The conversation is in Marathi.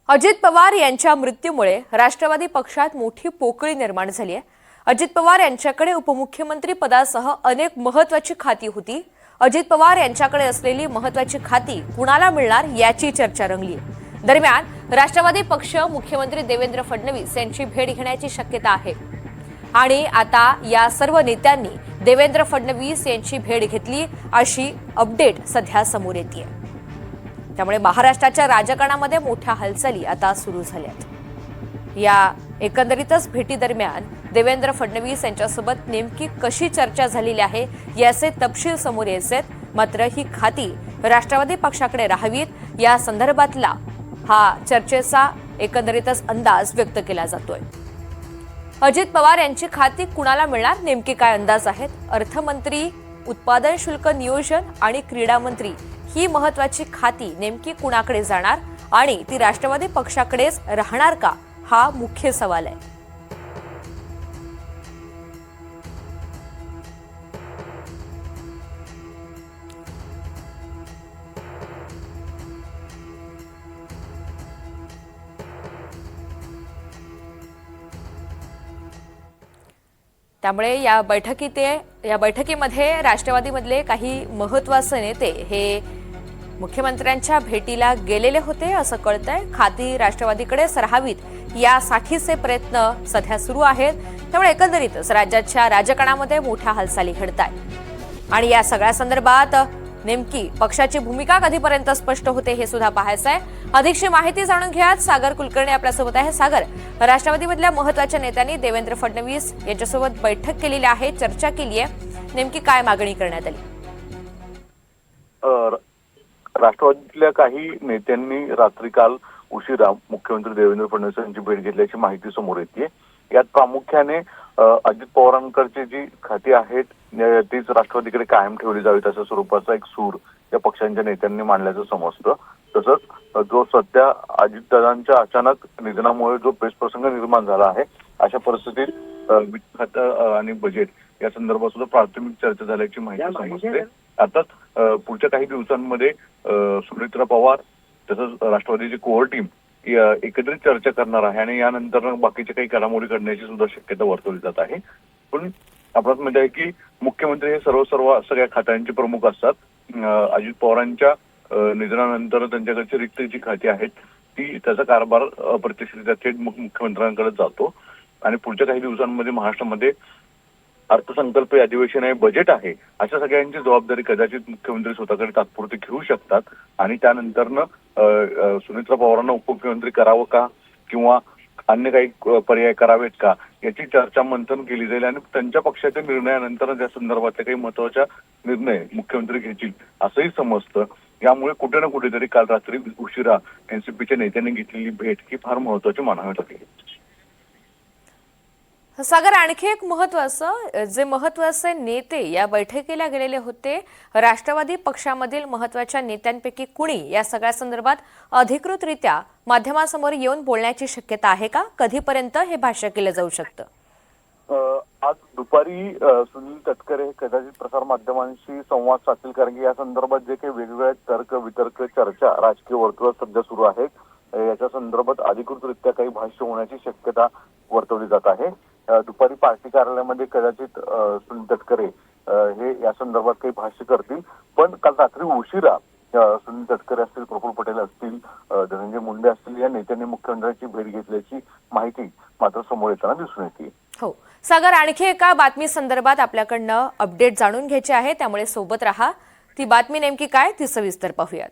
अजित पवार यांच्या मृत्यूमुळे राष्ट्रवादी पक्षात मोठी पोकळी निर्माण झाली आहे। अजित पवार यांच्याकडे उपमुख्यमंत्री पदासह अनेक महत्त्वाची खाती होती। अजित पवार यांच्याकडे असलेली महत्त्वाची खाती कुणाला मिळणार याची चर्चा रंगली आहे। दरम्यान राष्ट्रवादी पक्ष मुख्यमंत्री देवेंद्र फडणवीस यांची भेट घेण्याची शक्यता आहे आणि आता या सर्व नेत्यांनी देवेंद्र फडणवीस यांची भेट घेतली अशी अपडेट सध्या समोर येते। त्यामुळे महाराष्ट्राच्या राजकारणामध्ये मोठ्या हालचाली आता सुरू झाल्यात। या एकंदरीतच भेटी दरम्यान देवेंद्र फडणवीस यांच्यासोबत नेमकी कशी चर्चा झालेली आहे याचे तपशील समोर यायचे। मात्र ही खाती राष्ट्रवादी पक्षाकडे राहावीत या संदर्भातला हा चर्चेचा एकंदरीतच अंदाज व्यक्त केला जातोय। अजित पवार यांची खाती कुणाला मिळणार, नेमके काय अंदाज आहेत? अर्थमंत्री, उत्पादन शुल्क नियोजन आणि क्रीडा मंत्री ही महत्त्वाची खाती नेमकी कुणाकडे जाणार आणि ती राष्ट्रवादी पक्षाकडेच राहणार का, हा मुख्य सवाल आहे। त्यामुळे या बैठकीमध्ये राष्ट्रवादीमधले काही महत्त्वाचे नेते हे मुख्यमंत्र्यांच्या भेटीला गेलेले होते असं कळतंय। खाती राष्ट्रवादीकडेच राहावीत यासाठीचे प्रयत्न सध्या सुरू आहेत। त्यामुळे एकंदरीतच राज्याच्या राजकारणामध्ये मोठ्या हालचाली घडतायत आणि या सगळ्या संदर्भात नेमकी पक्षाची भूमिका कधीपर्यंत स्पष्ट होते हे सुद्धा पाहायचं आहे। अधिकची माहिती जाणून घ्या, सागर कुलकर्णी आपल्यासोबत आहे। सागर, राष्ट्रवादीमधल्या महत्त्वाच्या नेत्यांनी देवेंद्र फडणवीस यांच्यासोबत बैठक केलेली आहे, चर्चा केली आहे, नेमकी काय मागणी करण्यात आली? राष्ट्रवादीतल्या काही नेत्यांनी रात्री काल उशिरा मुख्यमंत्री देवेंद्र फडणवीस यांची भेट घेतल्याची माहिती समोर येते। यात प्रामुख्याने अजित पवारांकडची जी खाती आहेत तीच राष्ट्रवादीकडे कायम ठेवली जावीत अशा स्वरूपाचा एक सूर या पक्षांच्या नेत्यांनी मांडल्याचं समजतं। तसंच जो सध्या अजितदादांच्या अचानक निधनामुळे जो पेचप्रसंग निर्माण झाला आहे अशा परिस्थितीत वित्त खातं आणि बजेट या संदर्भात सुद्धा प्राथमिक चर्चा झाल्याची माहिती समजते। आता पुढच्या काही दिवसांमध्ये सुनेत्रा पवार तसंच राष्ट्रवादीची कोर टीम एकत्रित चर्चा करणार आहे आणि यानंतर बाकीच्या काही घडामोडी घडण्याची सुद्धा शक्यता वर्तवली जात आहे। पण आपल्याला माहिती आहे की मुख्यमंत्री हे सगळ्या खात्यांचे प्रमुख असतात। अजित पवारांच्या निधनानंतर त्यांच्याकडची रिक्त जी खाती आहेत ती त्याचा कारभार अप्रत्यक्षरित्या थेट मुख्यमंत्र्यांकडे जातो आणि पुढच्या काही दिवसांमध्ये महाराष्ट्रामध्ये अर्थसंकल्प अधिवेशन आहे, बजेट आहे, अशा सगळ्यांची जबाबदारी कदाचित मुख्यमंत्री स्वतःकडे तात्पुरती घेऊ शकतात आणि त्यानंतरनं सुनेत्रा पवारांना उपमुख्यमंत्री करावं का किंवा अन्य काही पर्याय करावेत का याची चर्चा मंथन केली जाईल आणि त्यांच्या पक्षाच्या निर्णयानंतर त्या संदर्भातले काही महत्त्वाचा निर्णय मुख्यमंत्री घेतील असंही समजतं। यामुळे कुठे ना कुठेतरी काल रात्री उशिरा एनसीपीच्या नेत्यांनी घेतलेली भेट ही फार महत्त्वाची मानावी लागेल। सागर, आणखी एक महत्त्वाचे नेते या बैठकीला गेलेले होते, राष्ट्रवादी पक्षामधील महत्त्वाच्या नेत्यांपैकी कुणी या सगळ्या संदर्भात अधिकृतरित्या माध्यमांसमोर येऊन बोलण्याची शक्यता आहे का? कधीपर्यंत हे भाष्य केलं जाऊ शकतं? आज दुपारी सुनील तटकरे कदाचित प्रसार माध्यमांशी संवाद साधतील, कारण की या संदर्भात जे काही वेगवेगळ्या तर्क वितर्क चर्चा राजकीय वर्तुळात सध्या सुरू आहेत याच्या संदर्भात अधिकृतरित्या काही भाष्य होण्याची शक्यता वर्तवली जात आहे। दुपारी पार्टी कार्यालयामध्ये कदाचित सुनील तटकरे हे या संदर्भात काही भाष्य करतील, पण काल रात्री उशिरा सुनील तटकरे असतील, प्रफुल्ल पटेल असतील, धनंजय मुंडे असतील या नेत्यांनी मुख्यमंत्र्यांची भेट घेतल्याची माहिती मात्र समोर येताना दिसून येते। हो सागर, आणखी एका बातमी संदर्भात आपल्याकडनं अपडेट जाणून घ्यायची आहे, त्यामुळे सोबत राहा। ती बातमी नेमकी काय ती सविस्तर पाहूयात।